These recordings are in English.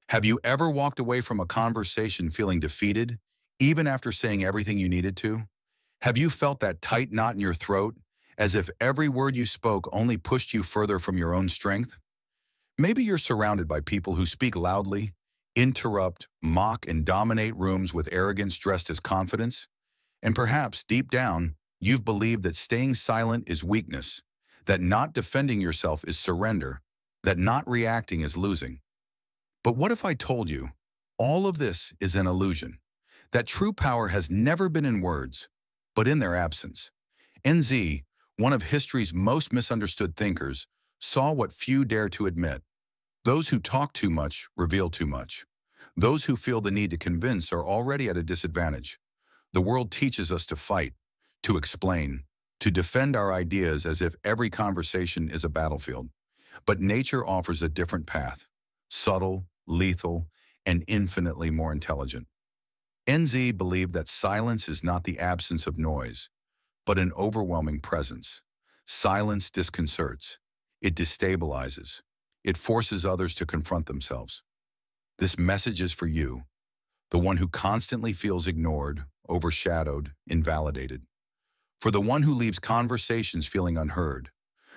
Have you ever walked away from a conversation feeling defeated, even after saying everything you needed to? Have you felt that tight knot in your throat, as if every word you spoke only pushed you further from your own strength? Maybe you're surrounded by people who speak loudly, interrupt, mock, and dominate rooms with arrogance dressed as confidence. And perhaps, deep down, you've believed that staying silent is weakness, that not defending yourself is surrender, that not reacting is losing. But what if I told you all of this is an illusion? That true power has never been in words, but in their absence. NZ, one of history's most misunderstood thinkers, saw what few dare to admit. Those who talk too much reveal too much. Those who feel the need to convince are already at a disadvantage. The world teaches us to fight, to explain, to defend our ideas as if every conversation is a battlefield. But nature offers a different path, subtle, lethal, and infinitely more intelligent. NZ believed that silence is not the absence of noise, but an overwhelming presence. Silence disconcerts. It destabilizes. It forces others to confront themselves. This message is for you, the one who constantly feels ignored, overshadowed, invalidated. For the one who leaves conversations feeling unheard.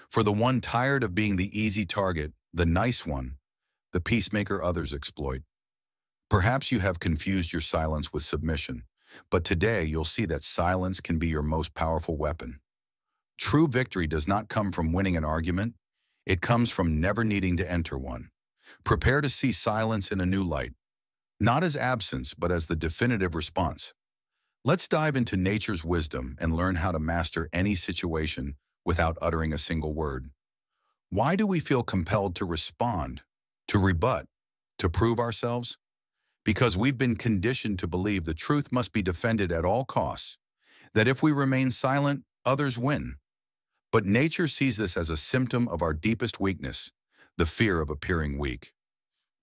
For the one tired of being the easy target, the nice one, the peacemaker others exploit. Perhaps you have confused your silence with submission, but today you'll see that silence can be your most powerful weapon. True victory does not come from winning an argument. It comes from never needing to enter one. Prepare to see silence in a new light, not as absence, but as the definitive response. Let's dive into nature's wisdom and learn how to master any situation without uttering a single word. Why do we feel compelled to respond, to rebut, to prove ourselves? Because we've been conditioned to believe the truth must be defended at all costs, that if we remain silent, others win. But nature sees this as a symptom of our deepest weakness, the fear of appearing weak.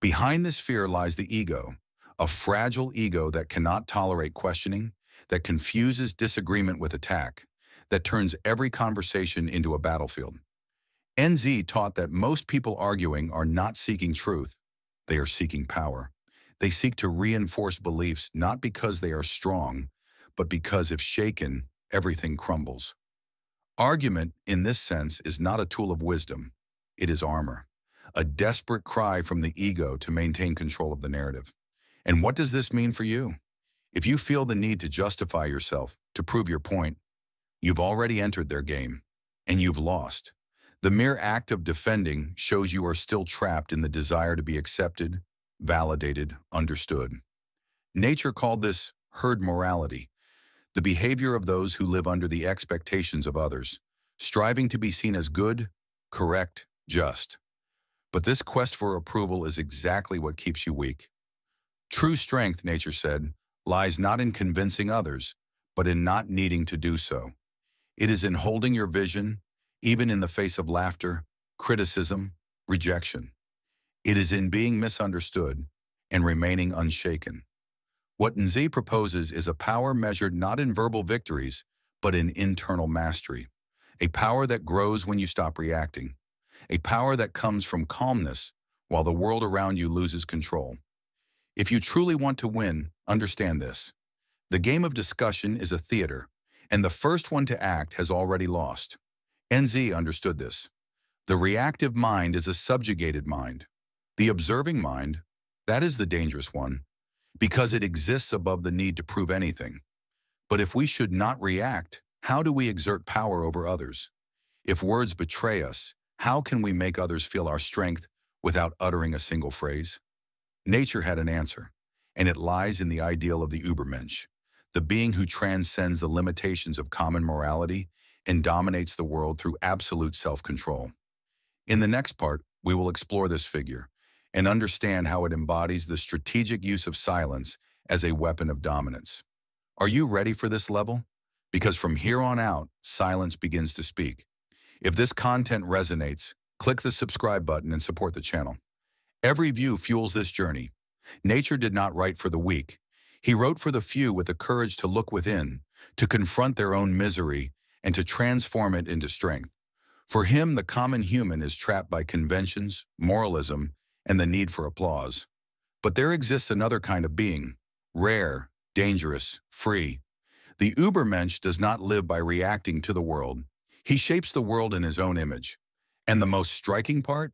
Behind this fear lies the ego, a fragile ego that cannot tolerate questioning, that confuses disagreement with attack, that turns every conversation into a battlefield. NZ taught that most people arguing are not seeking truth, they are seeking power. They seek to reinforce beliefs not because they are strong, but because if shaken, everything crumbles. Argument, in this sense, is not a tool of wisdom. It is armor, a desperate cry from the ego to maintain control of the narrative. And what does this mean for you? If you feel the need to justify yourself, to prove your point, you've already entered their game, and you've lost. The mere act of defending shows you are still trapped in the desire to be accepted, validated, understood. Nature called this herd morality, the behavior of those who live under the expectations of others, striving to be seen as good, correct, just. But this quest for approval is exactly what keeps you weak. True strength, nature said, lies not in convincing others, but in not needing to do so. It is in holding your vision, even in the face of laughter, criticism, rejection. It is in being misunderstood and remaining unshaken. What NZ proposes is a power measured not in verbal victories, but in internal mastery. A power that grows when you stop reacting. A power that comes from calmness while the world around you loses control. If you truly want to win, understand this. The game of discussion is a theater, and the first one to act has already lost. NZ understood this. The reactive mind is a subjugated mind. The observing mind, that is the dangerous one, because it exists above the need to prove anything. But if we should not react, how do we exert power over others? If words betray us, how can we make others feel our strength without uttering a single phrase? Nature had an answer, and it lies in the ideal of the Übermensch, the being who transcends the limitations of common morality and dominates the world through absolute self-control. In the next part, we will explore this figure and understand how it embodies the strategic use of silence as a weapon of dominance. Are you ready for this level? Because from here on out, silence begins to speak. If this content resonates, click the subscribe button and support the channel. Every view fuels this journey. Nature did not write for the weak. He wrote for the few with the courage to look within, to confront their own misery, and to transform it into strength. For him, the common human is trapped by conventions, moralism, and the need for applause. But there exists another kind of being, rare, dangerous, free. The Übermensch does not live by reacting to the world. He shapes the world in his own image. And the most striking part?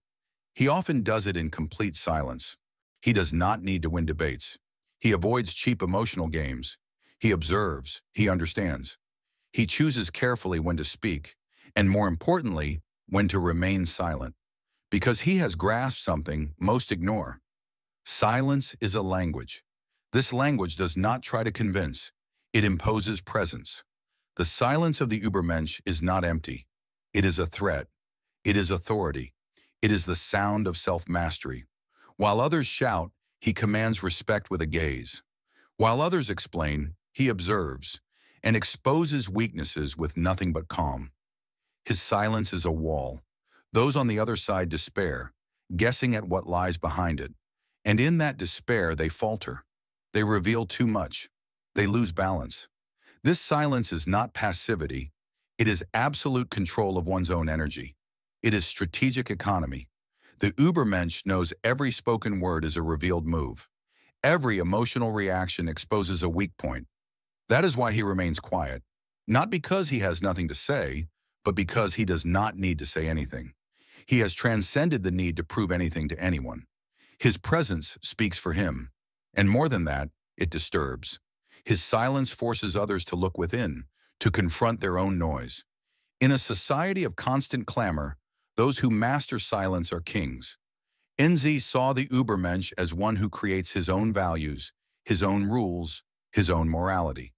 He often does it in complete silence. He does not need to win debates. He avoids cheap emotional games. He observes. He understands. He chooses carefully when to speak, and more importantly, when to remain silent. Because he has grasped something most ignore. Silence is a language. This language does not try to convince. It imposes presence. The silence of the Übermensch is not empty. It is a threat. It is authority. It is the sound of self-mastery. While others shout, he commands respect with a gaze. While others explain, he observes and exposes weaknesses with nothing but calm. His silence is a wall. Those on the other side despair, guessing at what lies behind it. And in that despair, they falter. They reveal too much. They lose balance. This silence is not passivity. It is absolute control of one's own energy. It is strategic economy. The Übermensch knows every spoken word is a revealed move. Every emotional reaction exposes a weak point. That is why he remains quiet. Not because he has nothing to say, but because he does not need to say anything. He has transcended the need to prove anything to anyone. His presence speaks for him. And more than that, it disturbs. His silence forces others to look within, to confront their own noise. In a society of constant clamor, those who master silence are kings. Nietzsche saw the Übermensch as one who creates his own values, his own rules, his own morality.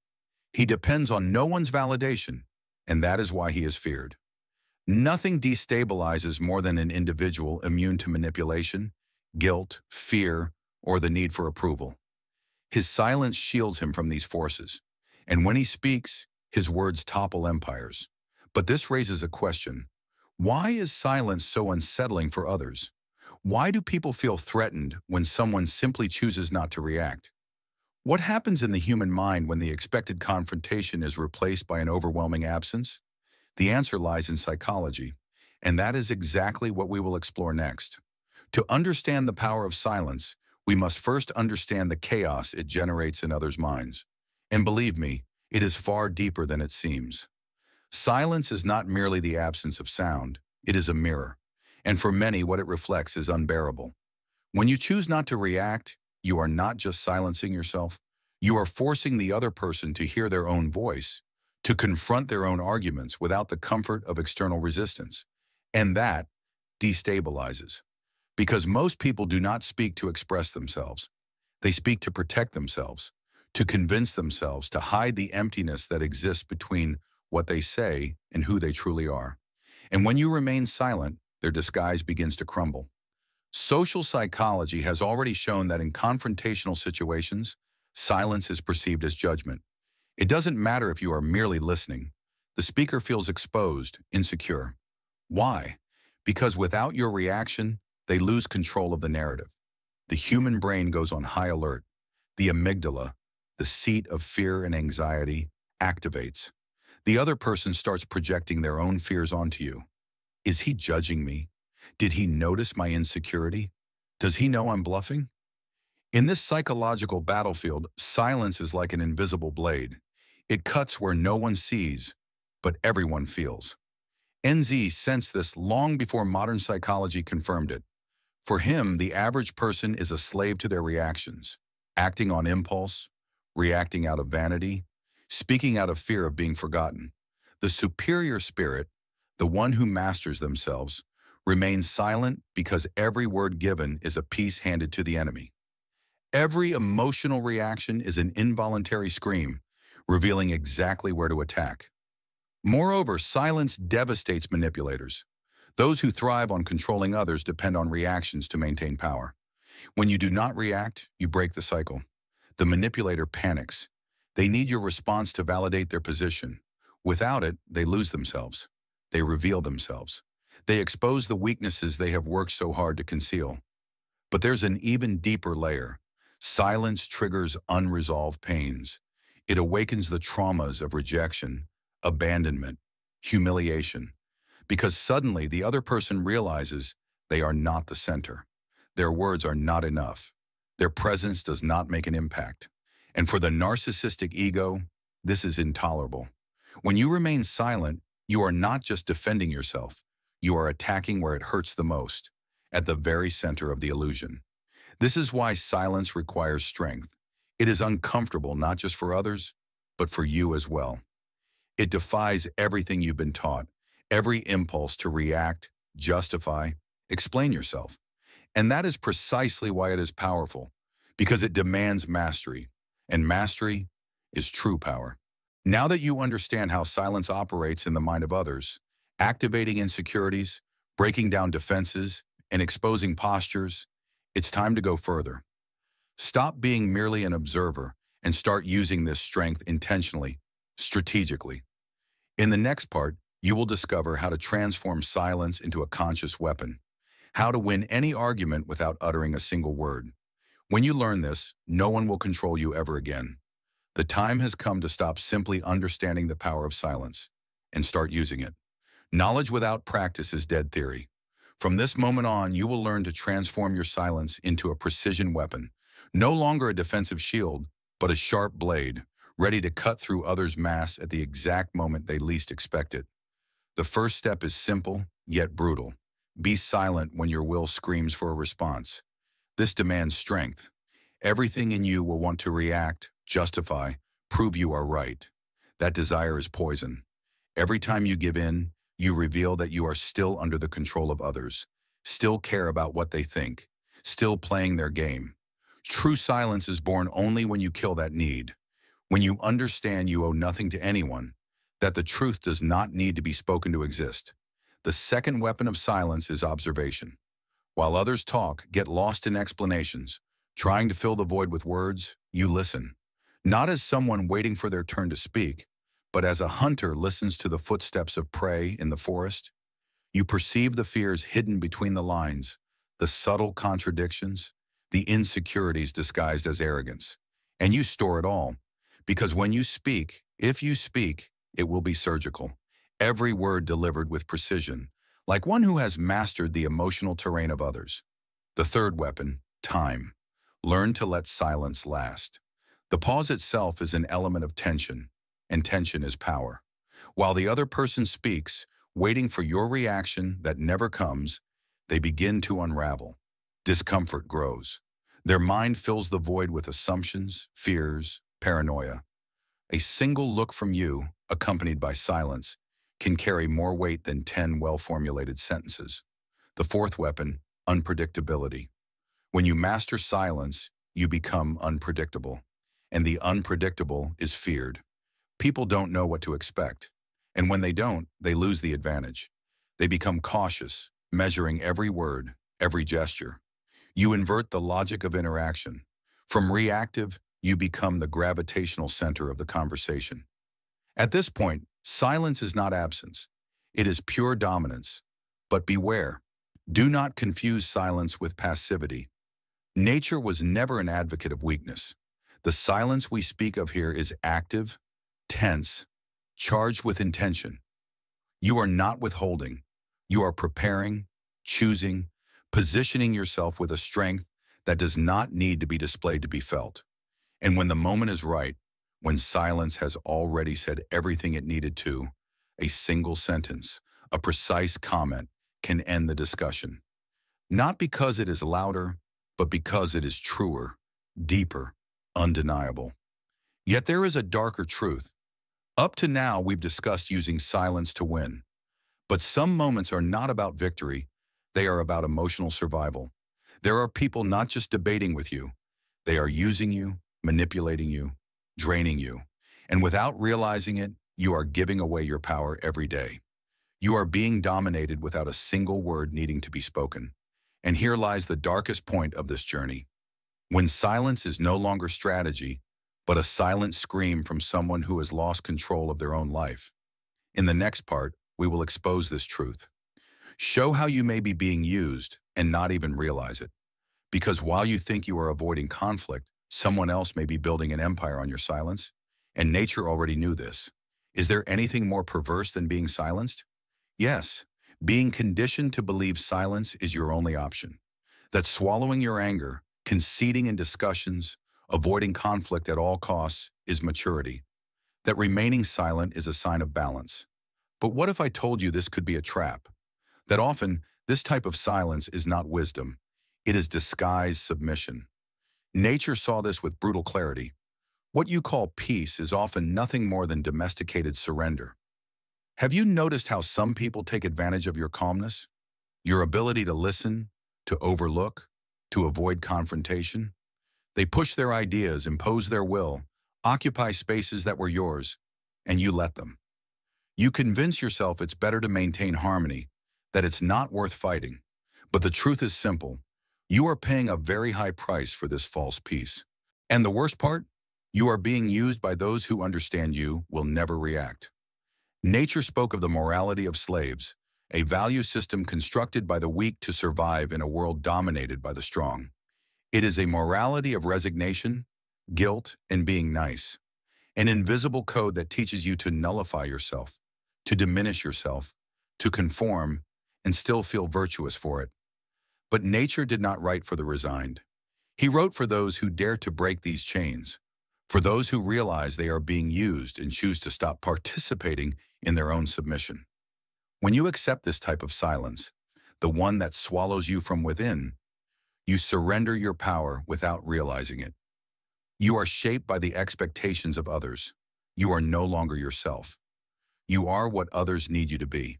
He depends on no one's validation, and that is why he is feared. Nothing destabilizes more than an individual immune to manipulation, guilt, fear, or the need for approval. His silence shields him from these forces, and when he speaks, his words topple empires. But this raises a question. Why is silence so unsettling for others? Why do people feel threatened when someone simply chooses not to react? What happens in the human mind when the expected confrontation is replaced by an overwhelming absence? The answer lies in psychology, and that is exactly what we will explore next. To understand the power of silence, we must first understand the chaos it generates in others' minds. And believe me, it is far deeper than it seems. Silence is not merely the absence of sound, it is a mirror. And for many, what it reflects is unbearable. When you choose not to react, you are not just silencing yourself, you are forcing the other person to hear their own voice, to confront their own arguments without the comfort of external resistance. And that destabilizes. Because most people do not speak to express themselves. They speak to protect themselves, to convince themselves, to hide the emptiness that exists between what they say and who they truly are. And when you remain silent, their disguise begins to crumble. Social psychology has already shown that in confrontational situations, silence is perceived as judgment. It doesn't matter if you are merely listening. The speaker feels exposed, insecure. Why? Because without your reaction, they lose control of the narrative. The human brain goes on high alert. The amygdala, the seat of fear and anxiety, activates. The other person starts projecting their own fears onto you. Is he judging me? Did he notice my insecurity? Does he know I'm bluffing? In this psychological battlefield, silence is like an invisible blade. It cuts where no one sees, but everyone feels. Nietzsche sensed this long before modern psychology confirmed it. For him, the average person is a slave to their reactions, acting on impulse, reacting out of vanity, speaking out of fear of being forgotten. The superior spirit, the one who masters themselves, remains silent because every word given is a piece handed to the enemy. Every emotional reaction is an involuntary scream, revealing exactly where to attack. Moreover, silence devastates manipulators. Those who thrive on controlling others depend on reactions to maintain power. When you do not react, you break the cycle. The manipulator panics. They need your response to validate their position. Without it, they lose themselves. They reveal themselves. They expose the weaknesses they have worked so hard to conceal. But there's an even deeper layer. Silence triggers unresolved pains. It awakens the traumas of rejection, abandonment, humiliation. Because suddenly the other person realizes they are not the center. Their words are not enough. Their presence does not make an impact. And for the narcissistic ego, this is intolerable. When you remain silent, you are not just defending yourself. You are attacking where it hurts the most, at the very center of the illusion. This is why silence requires strength. It is uncomfortable not just for others, but for you as well. It defies everything you've been taught, every impulse to react, justify, explain yourself. And that is precisely why it is powerful, because it demands mastery, and mastery is true power. Now that you understand how silence operates in the mind of others, activating insecurities, breaking down defenses, and exposing postures, it's time to go further. Stop being merely an observer and start using this strength intentionally, strategically. In the next part, you will discover how to transform silence into a conscious weapon, how to win any argument without uttering a single word. When you learn this, no one will control you ever again. The time has come to stop simply understanding the power of silence and start using it. Knowledge without practice is dead theory. From this moment on, you will learn to transform your silence into a precision weapon, no longer a defensive shield, but a sharp blade, ready to cut through others' mass at the exact moment they least expect it. The first step is simple, yet brutal. Be silent when your will screams for a response. This demands strength. Everything in you will want to react, justify, prove you are right. That desire is poison. Every time you give in, you reveal that you are still under the control of others, still care about what they think, still playing their game. True silence is born only when you kill that need, when you understand you owe nothing to anyone, that the truth does not need to be spoken to exist. The second weapon of silence is observation. While others talk, get lost in explanations, trying to fill the void with words, you listen. Not as someone waiting for their turn to speak, but as a hunter listens to the footsteps of prey in the forest. You perceive the fears hidden between the lines, the subtle contradictions, the insecurities disguised as arrogance. And you store it all. Because when you speak, if you speak, it will be surgical. Every word delivered with precision, like one who has mastered the emotional terrain of others. The third weapon, time. Learn to let silence last. The pause itself is an element of tension, and tension is power. While the other person speaks, waiting for your reaction that never comes, they begin to unravel. Discomfort grows. Their mind fills the void with assumptions, fears, paranoia. A single look from you, accompanied by silence, can carry more weight than 10 well-formulated sentences. The fourth weapon, unpredictability. When you master silence, you become unpredictable. And the unpredictable is feared. People don't know what to expect. And when they don't, they lose the advantage. They become cautious, measuring every word, every gesture. You invert the logic of interaction. From reactive, you become the gravitational center of the conversation. At this point, silence is not absence. It is pure dominance. But beware. Do not confuse silence with passivity. Nature was never an advocate of weakness. The silence we speak of here is active, tense, charged with intention. You are not withholding. You are preparing, choosing, positioning yourself with a strength that does not need to be displayed to be felt. And when the moment is right, when silence has already said everything it needed to, a single sentence, a precise comment can end the discussion. Not because it is louder, but because it is truer, deeper, undeniable. Yet there is a darker truth. Up to now, we've discussed using silence to win. But some moments are not about victory. They are about emotional survival. There are people not just debating with you. They are using you, manipulating you, draining you. And without realizing it, you are giving away your power every day. You are being dominated without a single word needing to be spoken. And here lies the darkest point of this journey. When silence is no longer strategy, but a silent scream from someone who has lost control of their own life. In the next part, we will expose this truth. Show how you may be being used and not even realize it. Because while you think you are avoiding conflict, someone else may be building an empire on your silence, and nature already knew this. Is there anything more perverse than being silenced? Yes, being conditioned to believe silence is your only option. That swallowing your anger, conceding in discussions, avoiding conflict at all costs is maturity. That remaining silent is a sign of balance. But what if I told you this could be a trap? That often, this type of silence is not wisdom. It is disguised submission. Nature saw this with brutal clarity. What you call peace is often nothing more than domesticated surrender. Have you noticed how some people take advantage of your calmness? Your ability to listen, to overlook, to avoid confrontation? They push their ideas, impose their will, occupy spaces that were yours, and you let them. You convince yourself it's better to maintain harmony, that it's not worth fighting. But the truth is simple. You are paying a very high price for this false peace. And the worst part? You are being used by those who understand you will never react. Nature spoke of the morality of slaves, a value system constructed by the weak to survive in a world dominated by the strong. It is a morality of resignation, guilt, and being nice. An invisible code that teaches you to nullify yourself, to diminish yourself, to conform, and still feel virtuous for it. But nature did not write for the resigned. He wrote for those who dare to break these chains, for those who realize they are being used and choose to stop participating in their own submission. When you accept this type of silence, the one that swallows you from within, you surrender your power without realizing it. You are shaped by the expectations of others. You are no longer yourself. You are what others need you to be.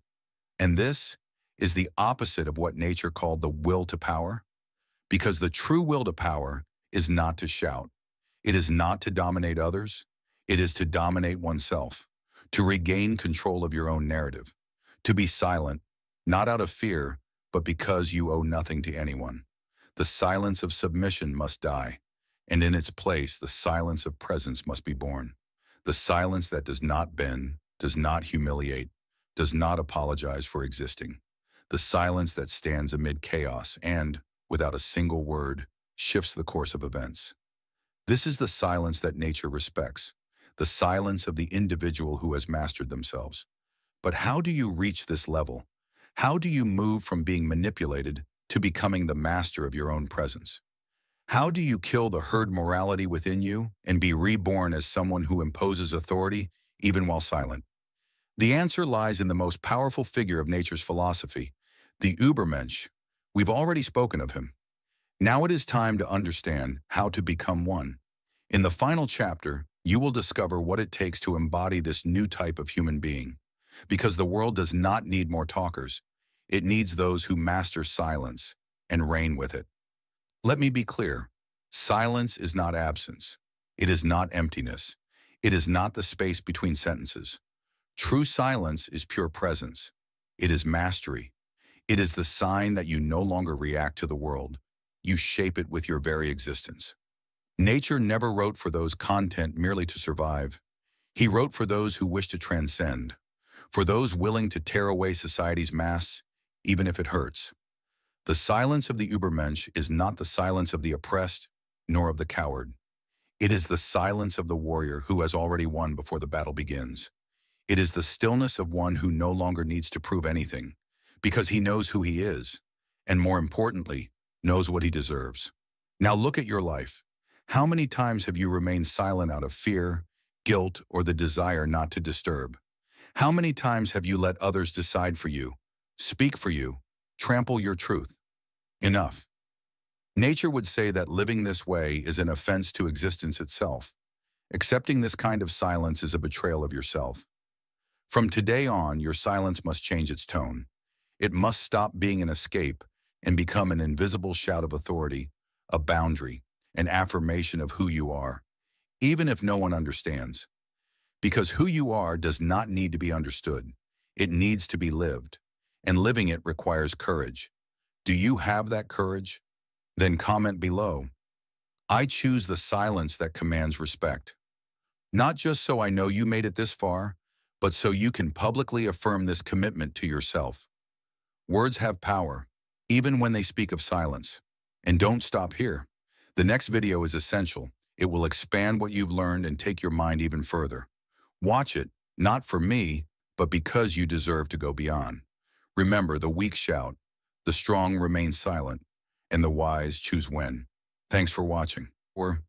And this is the opposite of what nature called the will to power, because the true will to power is not to shout. It is not to dominate others. It is to dominate oneself, to regain control of your own narrative, to be silent, not out of fear, but because you owe nothing to anyone. The silence of submission must die, and in its place, the silence of presence must be born. The silence that does not bend, does not humiliate, does not apologize for existing. The silence that stands amid chaos and, without a single word, shifts the course of events. This is the silence that nature respects, the silence of the individual who has mastered themselves. But how do you reach this level? How do you move from being manipulated to becoming the master of your own presence? How do you kill the herd morality within you and be reborn as someone who imposes authority even while silent? The answer lies in the most powerful figure of nature's philosophy, the Übermensch. We've already spoken of him. Now it is time to understand how to become one. In the final chapter, you will discover what it takes to embody this new type of human being. Because the world does not need more talkers. It needs those who master silence and reign with it. Let me be clear. Silence is not absence. It is not emptiness. It is not the space between sentences. True silence is pure presence. It is mastery. It is the sign that you no longer react to the world. You shape it with your very existence. Nature never wrote for those content merely to survive. He wrote for those who wish to transcend, for those willing to tear away society's masks, even if it hurts. The silence of the Übermensch is not the silence of the oppressed, nor of the coward. It is the silence of the warrior who has already won before the battle begins. It is the stillness of one who no longer needs to prove anything, because he knows who he is, and more importantly, knows what he deserves. Now look at your life. How many times have you remained silent out of fear, guilt, or the desire not to disturb? How many times have you let others decide for you, speak for you, trample your truth? Enough. Nature would say that living this way is an offense to existence itself. Accepting this kind of silence is a betrayal of yourself. From today on, your silence must change its tone. It must stop being an escape and become an invisible shout of authority, a boundary, an affirmation of who you are, even if no one understands. Because who you are does not need to be understood. It needs to be lived, and living it requires courage. Do you have that courage? Then comment below. I choose the silence that commands respect. Not just so I know you made it this far, but so you can publicly affirm this commitment to yourself. Words have power, even when they speak of silence. And don't stop here. The next video is essential. It will expand what you've learned and take your mind even further. Watch it, not for me, but because you deserve to go beyond. Remember, the weak shout, the strong remain silent, and the wise choose when. Thanks for watching. Or